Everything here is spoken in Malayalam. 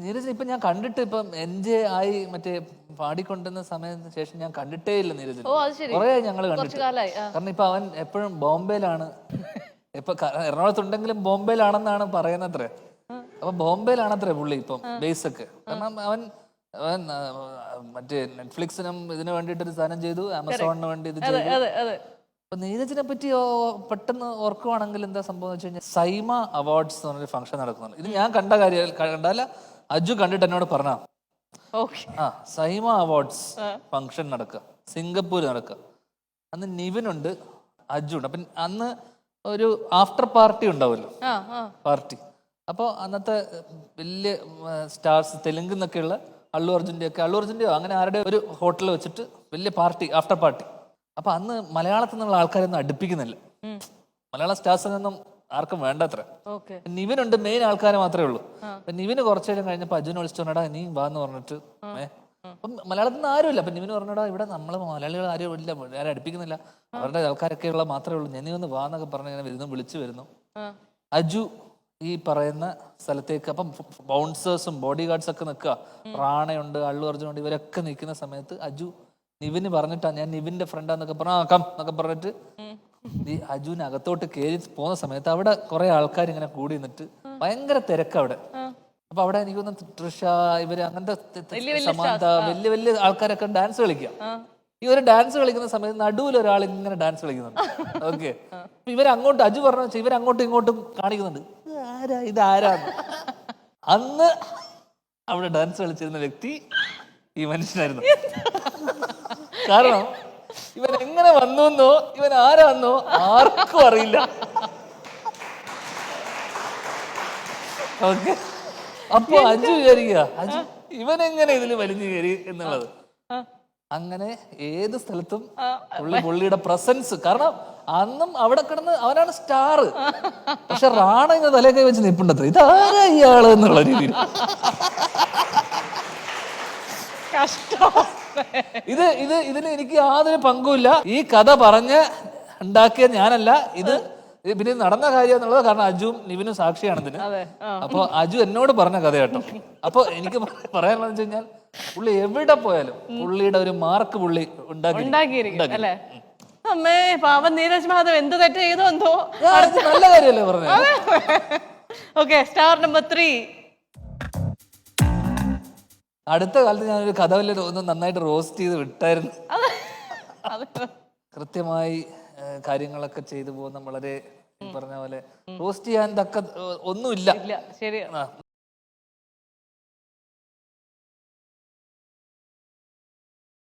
നീരജ് ഇപ്പൊ ഞാൻ കണ്ടിട്ട് ഇപ്പം എൻജെ ആയി മറ്റേ പാടിക്കൊണ്ടിരുന്ന സമയത്തിന് ശേഷം ഞാൻ കണ്ടിട്ടേ ഇല്ല നീരജ്. ഓ അത് ശരി. കുറെ ഞങ്ങൾ കുറച്ചു കണ്ടിട്ട്. കാലായി. കാരണം ഇപ്പൊ അവൻ എപ്പോഴും ബോംബെയിലാണ്. ഇപ്പൊ എറണാകുളത്തുണ്ടെങ്കിലും ബോംബെയിലാണെന്നാണ് പറയുന്നത്രേ. അപ്പൊ ബോംബെയിലാണത്രേ പുള്ളി ഇപ്പം ബേസ് ഒക്കെ. കാരണം അവൻ അവൻ മറ്റേ നെറ്റ്ഫ്ലിക്സിനും ഇതിനു വേണ്ടിയിട്ട് ഒരു സാധനം ചെയ്തു, ആമസോണിന് വേണ്ടി ഇത് ചെയ്തു. അതെ അതെ. അപ്പൊ നീരജിനെ പറ്റി പെട്ടെന്ന് ഓർക്കുവാണെങ്കിൽ എന്താ സംഭവം എന്ന് വെച്ച് കഴിഞ്ഞാൽ സൈമ അവാർഡ്സ് എന്ന് പറഞ്ഞൊരു ഫംഗ്ഷൻ നടക്കുന്നുണ്ട്. ഇത് ഞാൻ കണ്ട കാര്യം കണ്ടല്ല, അജു കണ്ടിട്ട് എന്നോട് പറഞ്ഞ. ഓക്കെ. സൈമ അവാർഡ്സ് ഫംഗ്ഷൻ നടക്കുക, സിംഗപ്പൂര് നടക്കുക. അന്ന് നിവിനുണ്ട്, അജു ഉണ്ട്. അപ്പം അന്ന് ഒരു ആഫ്റ്റർ പാർട്ടി ഉണ്ടാവുമല്ലോ, പാർട്ടി. അപ്പോൾ അന്നത്തെ വലിയ സ്റ്റാർസ് തെലുങ്കിൽ നിന്നൊക്കെയുള്ള അല്ലു അർജുൻ്റെയോ അങ്ങനെ ആരുടെ ഒരു ഹോട്ടലിൽ വെച്ചിട്ട് വലിയ പാർട്ടി, ആഫ്റ്റർ പാർട്ടി. അപ്പൊ അന്ന് മലയാളത്തിൽ നിന്നുള്ള ആൾക്കാരൊന്നും അടുപ്പിക്കുന്നില്ല, മലയാളം സ്റ്റാർസിൽ നിന്നും ആർക്കും വേണ്ടത്ര. നിവിനുണ്ട്, മെയിൻ ആൾക്കാർ മാത്രമേ ഉള്ളൂ. അപ്പൊ നിവിന് കുറച്ചു നേരം കഴിഞ്ഞപ്പോ അജുനെ വിളിച്ചോണ്ടാ നീ വാന്ന് പറഞ്ഞിട്ട് അപ്പം മലയാളത്തിൽ നിന്ന് ആരുമില്ല. അപ്പൊ നിവിന് പറഞ്ഞോടാ ഇവിടെ നമ്മള് മലയാളികൾ ആരും ഇല്ല, ആരും അടുപ്പിക്കുന്നില്ല, അവരുടെ ആൾക്കാരൊക്കെ ഉള്ള മാത്രമേ ഉള്ളൂ, നീ ഒന്ന് വാന്നൊക്കെ പറഞ്ഞ് ഇങ്ങനെ വരുന്നു, വിളിച്ചു വരുന്നു. അജു ഈ പറയുന്ന സ്ഥലത്തേക്ക് അപ്പം ബൗൺസേഴ്സും ബോഡി ഗാർഡ്സ് ഒക്കെ നിൽക്കുക, റാണയുണ്ട്, അള്ളു അർജുനുണ്ട്, ഇവരൊക്കെ നിൽക്കുന്ന സമയത്ത് അജു നിവിന് പറഞ്ഞിട്ടാ ഞാൻ നിവിന്റെ ഫ്രണ്ടാന്നൊക്കെ പറഞ്ഞ കം എന്നൊക്കെ പറഞ്ഞിട്ട് ഈ അജുവിന് അകത്തോട്ട് കയറി പോകുന്ന സമയത്ത് അവിടെ കുറെ ആൾക്കാർ ഇങ്ങനെ കൂടി നിന്നിട്ട് ഭയങ്കര തിരക്ക് അവിടെ. അപ്പൊ അവിടെ എനിക്കൊന്ന് തൃഷ ഇവര് അങ്ങനത്തെ സമാന്ത വലിയ വലിയ ആൾക്കാരൊക്കെ ഡാൻസ് കളിക്കുക. ഈ ഒരു ഡാൻസ് കളിക്കുന്ന സമയത്ത് നടുവിൽ ഒരാൾ ഇങ്ങനെ ഡാൻസ് കളിക്കുന്നുണ്ട്. ഓക്കെ, ഇവരങ്ങോട്ട് അജു പറഞ്ഞ വെച്ചാൽ ഇവരങ്ങോട്ടും ഇങ്ങോട്ടും കാണിക്കുന്നുണ്ട്, ഇതാരാന്ന്. അന്ന് അവിടെ ഡാൻസ് കളിച്ചിരുന്ന വ്യക്തി ഈ മനുഷ്യനായിരുന്നു. കാരണം ഇവൻ എങ്ങനെ വന്നുവെന്നോ ഇവൻ ആരാന്നോ ആർക്കും അറിയില്ല. ഓക്കെ, അപ്പൊ അജു വിചാരിക്കുക അജു ഇവനെങ്ങനെ ഇതിന് വലിഞ്ഞു കയറി എന്നുള്ളത്. അങ്ങനെ ഏത് സ്ഥലത്തും പുള്ളിയുടെ പ്രസൻസ്. കാരണം അന്നും അവിടെ കിടന്ന് അവനാണ് സ്റ്റാർ, പക്ഷെ റാണ ഇങ്ങനെ തലയൊക്കെ വെച്ച് നിൽപ്പുണ്ടത്ര, ഇതാരാ ഇയാള് എന്നുള്ള രീതിയിൽ. ഇതിന് എനിക്ക് യാതൊരു പങ്കുമില്ല. ഈ കഥ പറഞ്ഞ് ഉണ്ടാക്കിയ ഞാനല്ല, ഇത് പിന്നെ നടന്ന കാര്യം എന്നുള്ളത്. കാരണം അജുവും നിവിനും സാക്ഷിയാണ് ഇതിന്. അപ്പൊ അജു എന്നോട് പറഞ്ഞ കഥ കേട്ടോ. അപ്പൊ എനിക്ക് പറയാനുള്ളത് വെച്ച് കഴിഞ്ഞാൽ പുള്ളി എവിടെ പോയാലും പുള്ളിയുടെ ഒരു മാർക്ക് പുള്ളി ഉണ്ടാക്കിയിരിക്കും. അമ്മേ പാവം നീരജ് മാധവ് എന്ത് തെറ്റ് ചെയ്തോ എന്തോ. നല്ല കാര്യമല്ലേ പറഞ്ഞത്. Okay, star number 3. അടുത്ത കാലത്ത് ഞാനൊരു കഥ വല്ല ഒന്ന് നന്നായിട്ട് റോസ്റ്റ് ചെയ്ത് വിട്ടായിരുന്നു. കൃത്യമായി കാര്യങ്ങളൊക്കെ ചെയ്തു പോകുന്ന വളരെ പറഞ്ഞ പോലെ റോസ്റ്റ് ചെയ്യാൻ തക്ക ഒന്നുമില്ല. ശരി.